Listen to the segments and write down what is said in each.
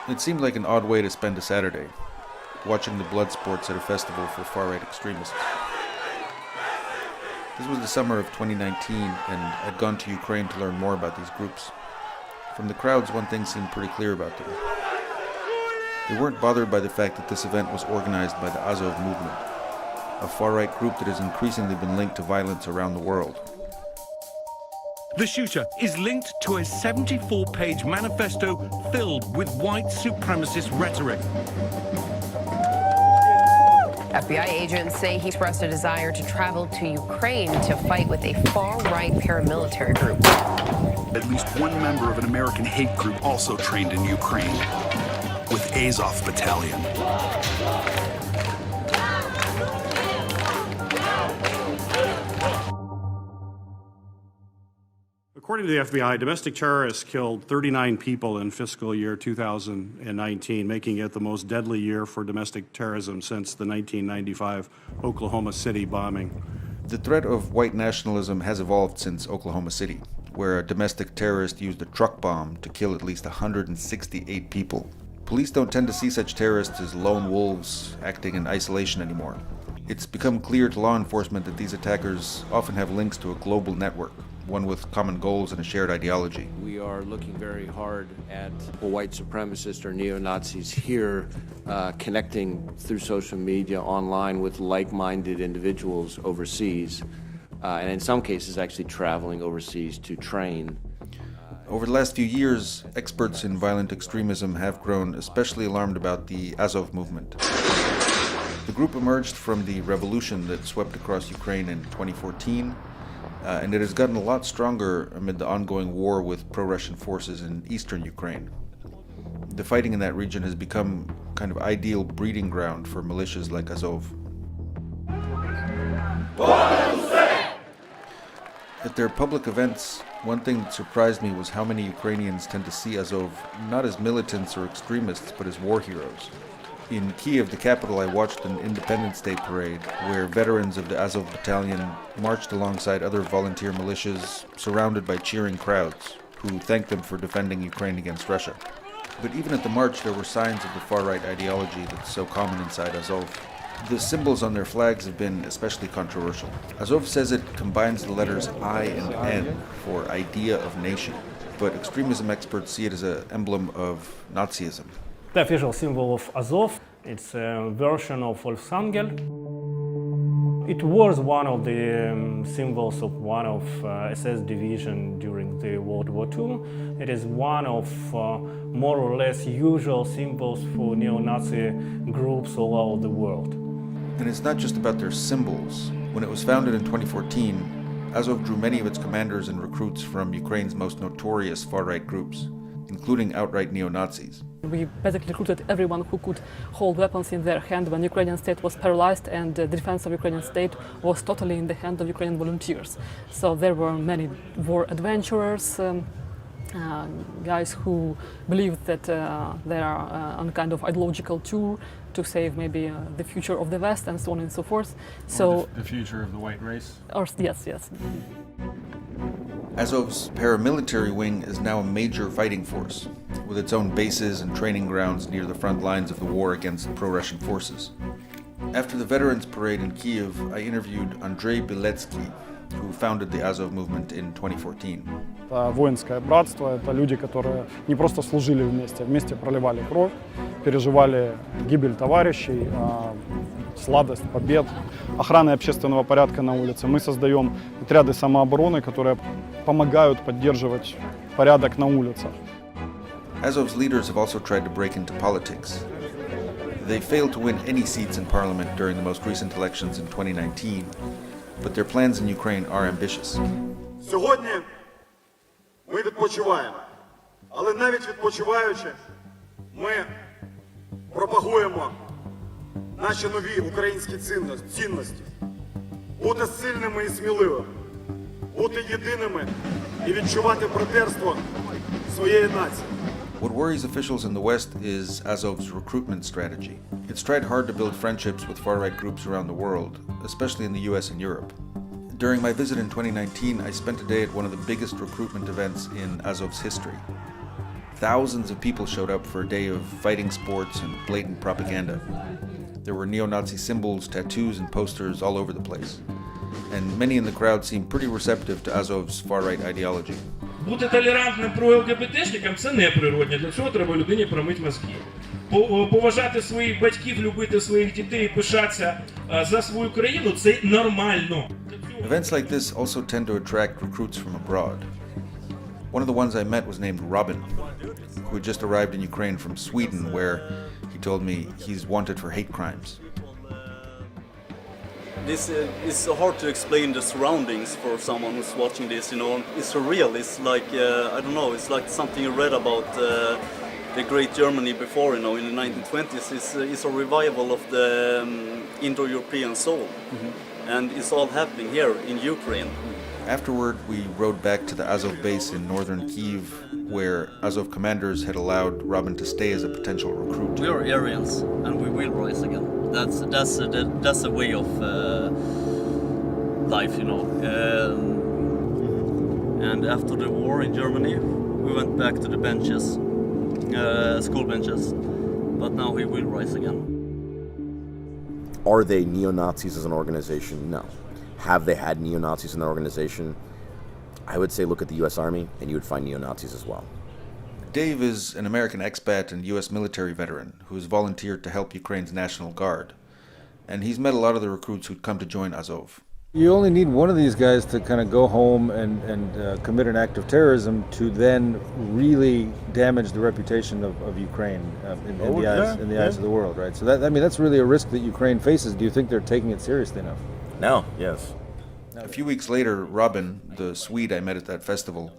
It seemed like an odd way to spend a Saturday, watching the blood sports at a festival for far-right extremists. This was the summer of 2019, and I'd gone to Ukraine to learn more about these groups. From the crowds, one thing seemed pretty clear about them. They weren't bothered by the fact that this event was organized by the Azov movement, a far-right group that has increasingly been linked to violence around the world. The shooter is linked to a 74-page manifesto filled with white supremacist rhetoric. FBI agents say he expressed a desire to travel to Ukraine to fight with a far-right paramilitary group. At least one member of an American hate group also trained in Ukraine, with Azov Battalion. According to the FBI, domestic terrorists killed 39 people in fiscal year 2019, making it the most deadly year for domestic terrorism since the 1995 Oklahoma City bombing. The threat of white nationalism has evolved since Oklahoma City, where a domestic terrorist used a truck bomb to kill at least 168 people. Police don't tend to see such terrorists as lone wolves acting in isolation anymore. It's become clear to law enforcement that these attackers often have links to a global network, one with common goals and a shared ideology. We are looking very hard at white supremacists or neo-Nazis here, connecting through social media online with like-minded individuals overseas, and in some cases actually traveling overseas to train. Over the last few years, experts in violent extremism have grown especially alarmed about the Azov movement. The group emerged from the revolution that swept across Ukraine in 2014, and it has gotten a lot stronger amid the ongoing war with pro-Russian forces in eastern Ukraine. The fighting in that region has become kind of ideal breeding ground for militias like Azov. At their public events, one thing that surprised me was how many Ukrainians tend to see Azov not as militants or extremists, but as war heroes. In Kiev, the capital, I watched an Independence Day parade where veterans of the Azov battalion marched alongside other volunteer militias, surrounded by cheering crowds, who thanked them for defending Ukraine against Russia. But even at the march, there were signs of the far-right ideology that's so common inside Azov. The symbols on their flags have been especially controversial. Azov says it combines the letters I and N for idea of nation, but extremism experts see it as an emblem of Nazism. The official symbol of Azov, it's a version of Volksangel. It was one of the symbols of one of SS division during the World War II. It is one of more or less usual symbols for neo-Nazi groups all over the world. And it's not just about their symbols. When it was founded in 2014, Azov drew many of its commanders and recruits from Ukraine's most notorious far-right groups, including outright neo-Nazis. We basically recruited everyone who could hold weapons in their hand when Ukrainian state was paralyzed and the defense of Ukrainian state was totally in the hand of Ukrainian volunteers. So there were many war adventurers, guys who believed that they are on kind of ideological tour to save maybe the future of the West and so on and so forth. So the future of the white race? Or, yes, yes. Azov's paramilitary wing is now a major fighting force, with its own bases and training grounds near the front lines of the war against pro-Russian forces. After the Veterans Parade in Kiev, I interviewed Andrei Biletsky, who founded the Azov movement in 2014. Это воинское братство, это люди, которые не просто служили вместе, вместе проливали кровь, переживали гибель товарищей, сладость побед, охраны общественного порядка на улице. Мы создаем отряды самообороны, которые помогают поддерживать порядок на улицах. Azov's leaders have also tried to break into politics. They failed to win any seats in parliament during the most recent elections in 2019, but their plans in Ukraine are ambitious. Сьогодні ми відпочиваємо, але навіть відпочиваючи, ми пропагуємо наші нові українські цінності. Бути сильними і сміливими, бути єдиними і відчувати братерство своєї нації. What worries officials in the West is Azov's recruitment strategy. It's tried hard to build friendships with far-right groups around the world, especially in the US and Europe. During my visit in 2019, I spent a day at one of the biggest recruitment events in Azov's history. Thousands of people showed up for a day of fighting sports and blatant propaganda. There were neo-Nazi symbols, tattoos, and posters all over the place. And many in the crowd seemed pretty receptive to Azov's far-right ideology. Бути толерантним про-ЛГБТшникам – це неприродне. Для цього треба людині промити мозки. Поважати своїх батьків, любити своїх дітей, пишатися за свою країну – це нормально. Events like this also tend to attract recruits from abroad. One of the ones I met was named Robin, who had just arrived in Ukraine from Sweden, where he told me he's wanted for hate crimes. This is hard to explain the surroundings for someone who's watching this, you know. It's surreal. It's like, I don't know, it's like something you read about the great Germany before, you know, in the 1920s. It's a revival of the Indo-European soul. Mm-hmm. And it's all happening here in Ukraine. Afterward, we rode back to the Azov base in northern Kyiv, where Azov commanders had allowed Robin to stay as a potential recruit. We are Aryans, and we will rise again. That's a way of life, you know. And after the war in Germany, we went back to the benches, school benches. But now we will rise again. Are they neo-Nazis as an organization? No. Have they had neo-Nazis in their organization? I would say look at the U.S. Army, and you would find neo-Nazis as well. Dave is an American expat and U.S. military veteran who has volunteered to help Ukraine's National Guard. And he's met a lot of the recruits who'd come to join Azov. You only need one of these guys to kind of go home and commit an act of terrorism to then really damage the reputation of Ukraine in the eyes of the world, right? So that's really a risk that Ukraine faces. Do you think they're taking it seriously enough? No, yes. A few weeks later, Robin, the Swede I met at that festival,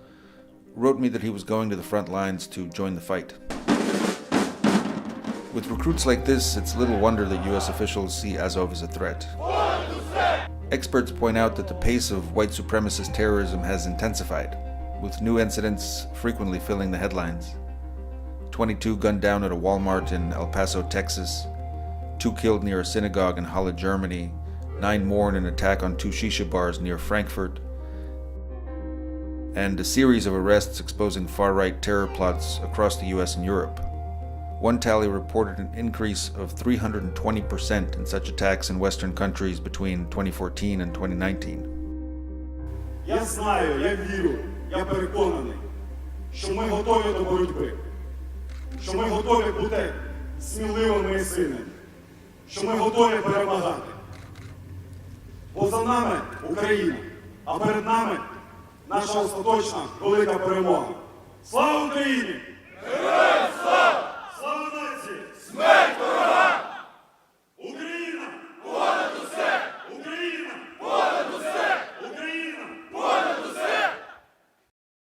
wrote me that he was going to the front lines to join the fight. With recruits like this, it's little wonder that US officials see Azov as a threat. Experts point out that the pace of white supremacist terrorism has intensified, with new incidents frequently filling the headlines. 22 gunned down at a Walmart in El Paso, Texas, 2 killed near a synagogue in Halle, Germany, 9 more in an attack on 2 shisha bars near Frankfurt, and a series of arrests exposing far-right terror plots across the US and Europe. One tally reported an increase of 320% in such attacks in Western countries between 2014 and 2019. Я знаю, я вірю, я переконаний, що ми готові до боротьби, що ми готові бути сміливими і сильними, що ми готові перемагати. Бо за нами Україна, а перед нами наша остаточна велика перемога. Слава Україні!